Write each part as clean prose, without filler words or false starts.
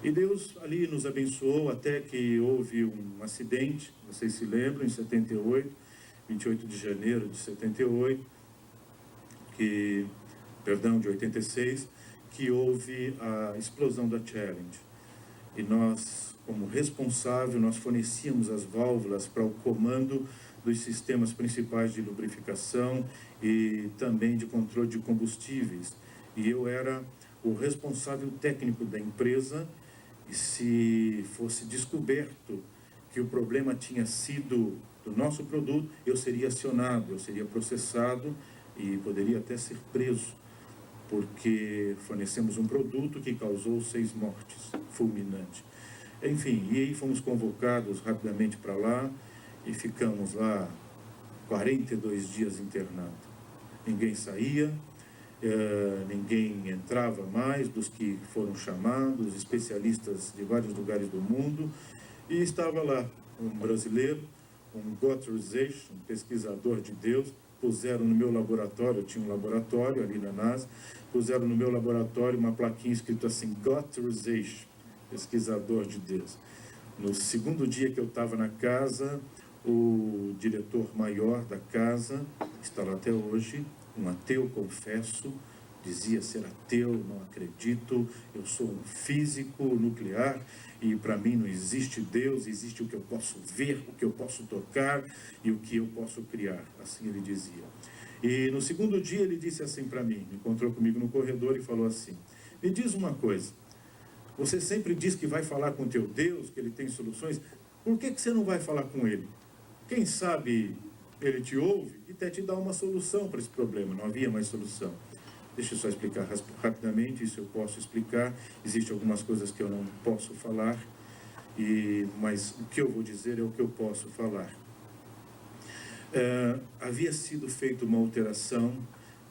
E Deus ali nos abençoou até que houve um acidente, vocês se lembram, em 78, 28 de janeiro de 78, de 86, que houve a explosão da Challenge. E nós, como responsável, nós fornecíamos as válvulas para o comando dos sistemas principais de lubrificação e também de controle de combustíveis. E eu era o responsável técnico da empresa, e se fosse descoberto que o problema tinha sido do nosso produto, eu seria acionado, eu seria processado e poderia até ser preso, porque fornecemos um produto que causou 6 mortes, fulminante. Enfim, e aí fomos convocados rapidamente para lá e ficamos lá 42 dias internados. Ninguém saía, ninguém entrava mais dos que foram chamados, especialistas de vários lugares do mundo, e estava lá um brasileiro, um Gotterization, um pesquisador de Deus. Puseram no meu laboratório, eu tinha um laboratório ali na NASA, puseram no meu laboratório uma plaquinha escrito assim, Gotterization, pesquisador de Deus. No segundo dia que eu estava na casa, o diretor maior da casa, está lá até hoje, um ateu, confesso, dizia ser ateu, não acredito, eu sou um físico nuclear e para mim não existe Deus, existe o que eu posso ver, o que eu posso tocar e o que eu posso criar, assim ele dizia. E no segundo dia ele disse assim para mim, encontrou comigo no corredor e falou assim, me diz uma coisa, você sempre diz que vai falar com teu Deus, que ele tem soluções, por que você não vai falar com ele? Quem sabe ele te ouve e até te dá uma solução para esse problema, não havia mais solução. Deixa eu só explicar rapidamente, isso eu posso explicar, existem algumas coisas que eu não posso falar, mas o que eu vou dizer é o que eu posso falar. Havia sido feita uma alteração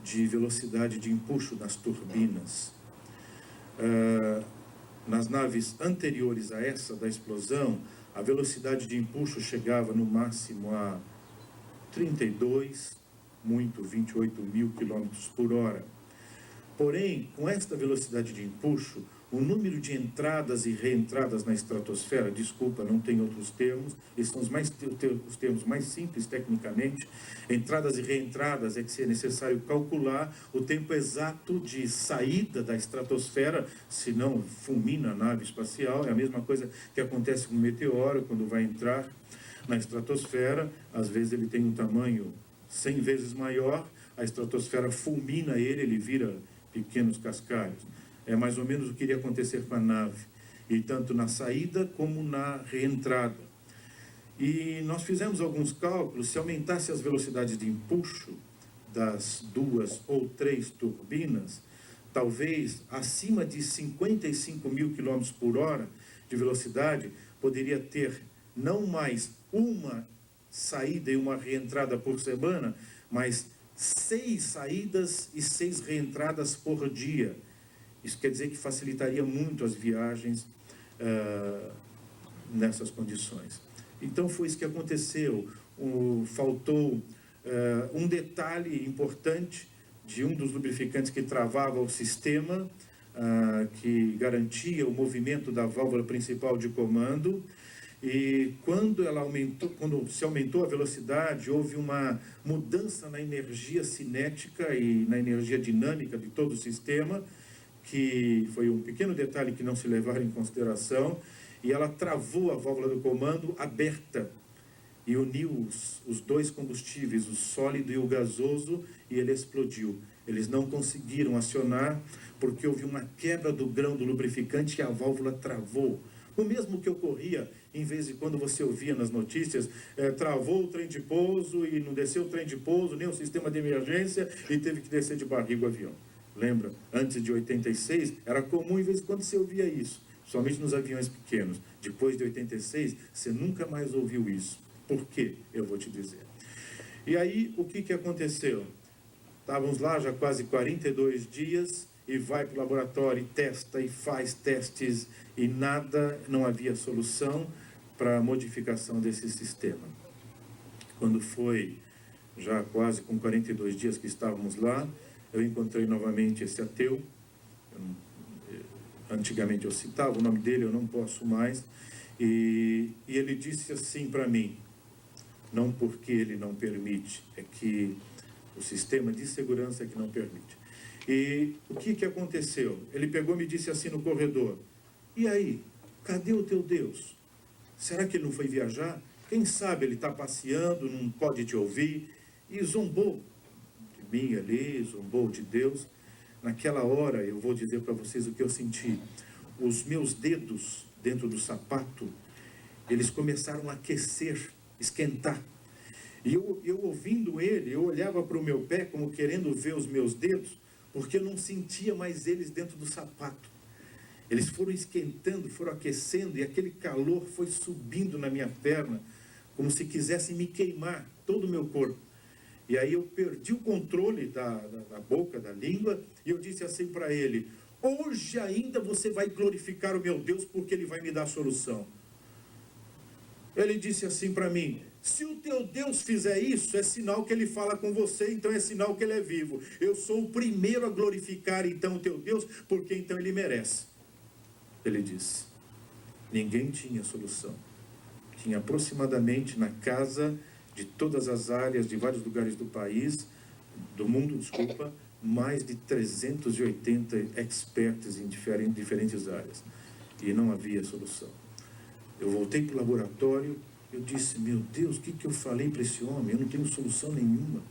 de velocidade de empuxo nas turbinas. Nas naves anteriores a essa da explosão, a velocidade de empuxo chegava no máximo a 32, muito 28 mil quilômetros por hora. Porém, com esta velocidade de empuxo, o número de entradas e reentradas na estratosfera, desculpa, não tem outros termos, esses são os termos mais simples tecnicamente, entradas e reentradas é que é necessário calcular o tempo exato de saída da estratosfera, senão fulmina a nave espacial, é a mesma coisa que acontece com o meteoro, quando vai entrar na estratosfera, às vezes ele tem um tamanho 100 vezes maior, a estratosfera fulmina ele, ele vira pequenos cascalhos. É mais ou menos o que iria acontecer com a nave, e tanto na saída como na reentrada. E nós fizemos alguns cálculos, se aumentasse as velocidades de empuxo das 2 ou 3 turbinas, talvez acima de 55 mil quilômetros por hora de velocidade, poderia ter não mais uma saída e uma reentrada por semana, mas 6 saídas e 6 reentradas por dia. Isso quer dizer que facilitaria muito as viagens nessas condições. Então foi isso que aconteceu. Faltou um detalhe importante de um dos lubrificantes que travava o sistema, que garantia o movimento da válvula principal de comando. E quando se aumentou a velocidade, houve uma mudança na energia cinética e na energia dinâmica de todo o sistema, que foi um pequeno detalhe que não se levaram em consideração, e ela travou a válvula do comando aberta e uniu os dois combustíveis, o sólido e o gasoso, e ele explodiu. Eles não conseguiram acionar porque houve uma quebra do grão do lubrificante e a válvula travou. O mesmo que ocorria, em vez de quando você ouvia nas notícias, travou o trem de pouso e não desceu o trem de pouso, nem o sistema de emergência, e teve que descer de barriga o avião. Lembra? Antes de 86, era comum, em vez de quando você ouvia isso, somente nos aviões pequenos. Depois de 86, você nunca mais ouviu isso. Por quê? Eu vou te dizer. E aí, o que aconteceu? Estávamos lá já quase 42 dias, e vai para o laboratório, e testa, e faz testes, e nada, não havia solução para a modificação desse sistema. Quando foi já quase com 42 dias que estávamos lá, eu encontrei novamente esse ateu, antigamente eu citava, o nome dele eu não posso mais, e ele disse assim para mim, não porque ele não permite, é que o sistema de segurança é que não permite. E o que aconteceu? Ele pegou e me disse assim no corredor, e aí, cadê o teu Deus? Será que ele não foi viajar? Quem sabe ele está passeando, não pode te ouvir? E zombou de mim ali, zombou de Deus. Naquela hora, eu vou dizer para vocês o que eu senti. Os meus dedos dentro do sapato, eles começaram a aquecer, esquentar. E eu ouvindo ele, eu olhava para o meu pé como querendo ver os meus dedos, porque eu não sentia mais eles dentro do sapato. Eles foram esquentando, foram aquecendo, e aquele calor foi subindo na minha perna, como se quisesse me queimar todo o meu corpo. E aí eu perdi o controle da boca, da língua, e eu disse assim para ele, hoje ainda você vai glorificar o meu Deus, porque ele vai me dar a solução. Ele disse assim para mim, se o teu Deus fizer isso, é sinal que ele fala com você, então é sinal que ele é vivo. Eu sou o primeiro a glorificar então o teu Deus, porque então ele merece. Ele disse, ninguém tinha solução. Tinha aproximadamente na casa de todas as áreas, de vários lugares do país, do mundo, desculpa, mais de 380 experts em diferentes áreas. E não havia solução. Eu voltei para o laboratório, eu disse, meu Deus, o que eu falei para esse homem? Eu não tenho solução nenhuma.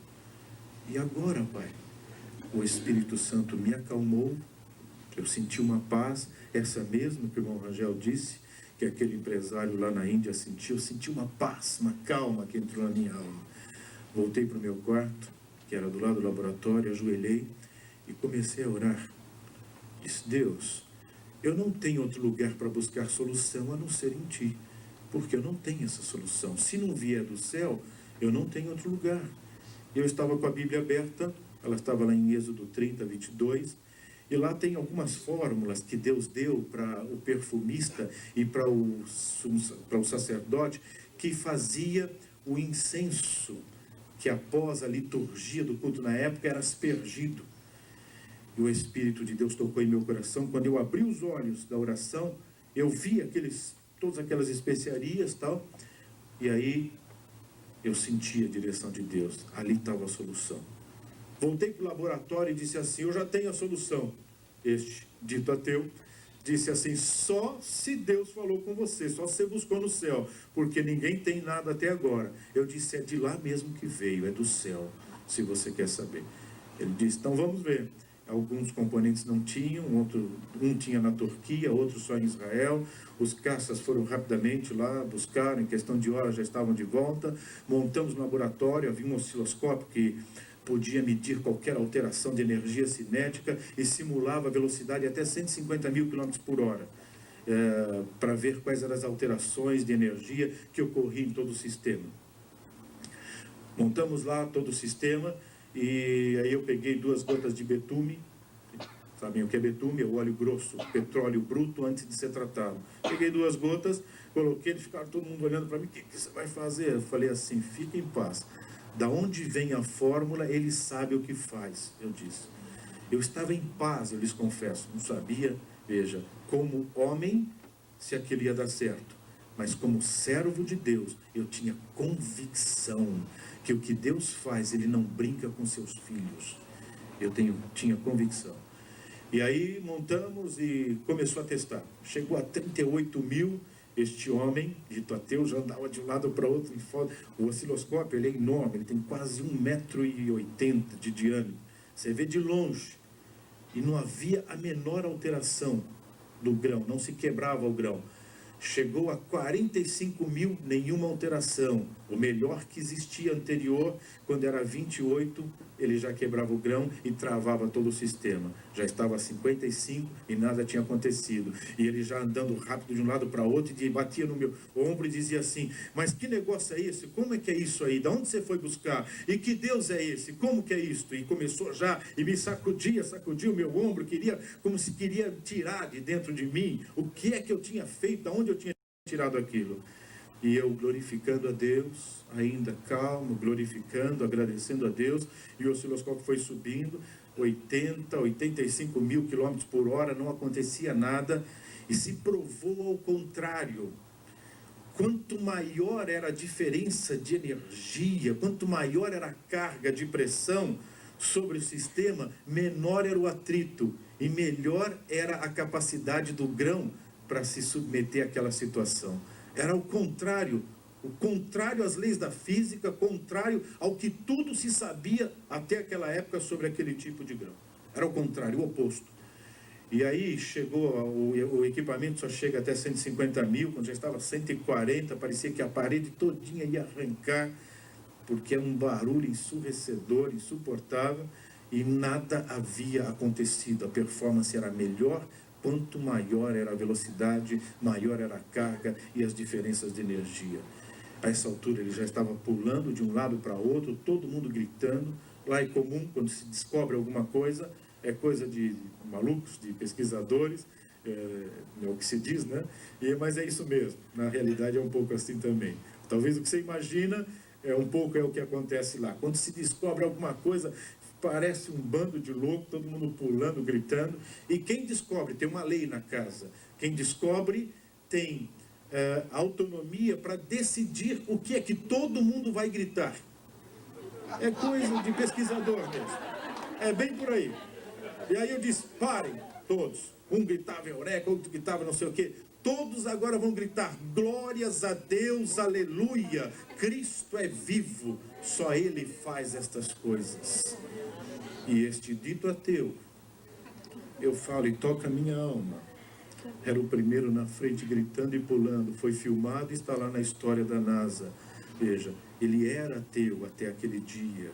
E agora, Pai? O Espírito Santo me acalmou, eu senti uma paz, essa mesma que o irmão Rangel disse, que aquele empresário lá na Índia sentiu, eu senti uma paz, uma calma que entrou na minha alma. Voltei para o meu quarto, que era do lado do laboratório, ajoelhei e comecei a orar. Disse, Deus, eu não tenho outro lugar para buscar solução a não ser em Ti, porque eu não tenho essa solução. Se não vier do céu, eu não tenho outro lugar. Eu estava com a Bíblia aberta, ela estava lá em Êxodo 30, 22, e lá tem algumas fórmulas que Deus deu para o perfumista e para o sacerdote que fazia o incenso, que após a liturgia do culto na época era aspergido. E o Espírito de Deus tocou em meu coração. Quando eu abri os olhos da oração, eu vi todas aquelas especiarias e tal, e aí eu senti a direção de Deus. Ali estava a solução. Voltei para o laboratório e disse assim, eu já tenho a solução. Este dito ateu disse assim, só se Deus falou com você, só se você buscou no céu, porque ninguém tem nada até agora. Eu disse, é de lá mesmo que veio, é do céu, se você quer saber. Ele disse, então vamos ver. Alguns componentes não tinham, um tinha na Turquia, outro só em Israel. Os caças foram rapidamente lá, buscaram, em questão de horas já estavam de volta. Montamos no laboratório, havia um osciloscópio que podia medir qualquer alteração de energia cinética e simulava a velocidade até 150 mil km por hora, para ver quais eram as alterações de energia que ocorriam em todo o sistema. Montamos lá todo o sistema e aí eu peguei 2 gotas de betume. Sabem o que é betume? É o óleo grosso, petróleo bruto antes de ser tratado. Peguei 2 gotas, coloquei, eles ficaram todo mundo olhando para mim, o que você vai fazer? Eu falei assim, fique em paz. Da onde vem a fórmula, ele sabe o que faz, eu disse. Eu estava em paz, eu lhes confesso, não sabia, veja, como homem, se aquilo ia dar certo. Mas como servo de Deus, eu tinha convicção que o que Deus faz, Ele não brinca com seus filhos. Tinha convicção. E aí montamos e começou a testar. Chegou a 38 mil. Este homem, dito ateu, já andava de um lado para outro. O osciloscópio ele é enorme, ele tem quase 1,80 m de diâmetro. Você vê de longe. E não havia a menor alteração do grão, não se quebrava o grão. Chegou a 45 mil, nenhuma alteração. O melhor que existia anterior, quando era 28, ele já quebrava o grão e travava todo o sistema. Já estava a 55 e nada tinha acontecido. E ele já andando rápido de um lado para outro, e batia no meu ombro e dizia assim, mas que negócio é esse? Como é que é isso aí? De onde você foi buscar? E que Deus é esse? Como que é isso? E começou já, e me sacudia o meu ombro, como se queria tirar de dentro de mim o que é que eu tinha feito, de onde eu tinha tirado aquilo. E eu glorificando a Deus, ainda calmo, glorificando, agradecendo a Deus, e o osciloscópio foi subindo, 80, 85 mil quilômetros por hora, não acontecia nada, e se provou ao contrário. Quanto maior era a diferença de energia, quanto maior era a carga de pressão sobre o sistema, menor era o atrito e melhor era a capacidade do grão para se submeter àquela situação. Era o contrário às leis da física, contrário ao que tudo se sabia até aquela época sobre aquele tipo de grão. Era o contrário, o oposto. E aí chegou, o equipamento só chega até 150 mil, quando já estava 140, parecia que a parede todinha ia arrancar, porque era um barulho ensurdecedor, insuportável, e nada havia acontecido. A performance era melhor, quanto maior era a velocidade, maior era a carga e as diferenças de energia. A essa altura ele já estava pulando de um lado para outro, todo mundo gritando. Lá é comum, quando se descobre alguma coisa, é coisa de malucos, de pesquisadores, é o que se diz, né? Mas é isso mesmo, na realidade é um pouco assim também. Talvez o que você imagina um pouco é o que acontece lá. Quando se descobre alguma coisa, parece um bando de louco, todo mundo pulando, gritando. E quem descobre, tem uma lei na casa, quem descobre tem autonomia para decidir o que é que todo mundo vai gritar. É coisa de pesquisador mesmo. É bem por aí. E aí eu disse, parem, todos. Um gritava eureka, outro gritava não sei o quê. Todos agora vão gritar, glórias a Deus, aleluia. Cristo é vivo, só Ele faz estas coisas. E este dito ateu, eu falo e toca a minha alma. Era o primeiro na frente gritando e pulando. Foi filmado e está lá na história da NASA. Veja, ele era ateu até aquele dia.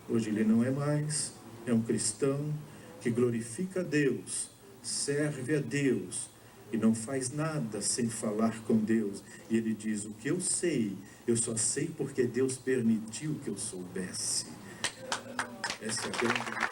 Hoje ele não é mais. É um cristão que glorifica a Deus, serve a Deus e não faz nada sem falar com Deus. E ele diz, o que eu sei, eu só sei porque Deus permitiu que eu soubesse. Essa é a grande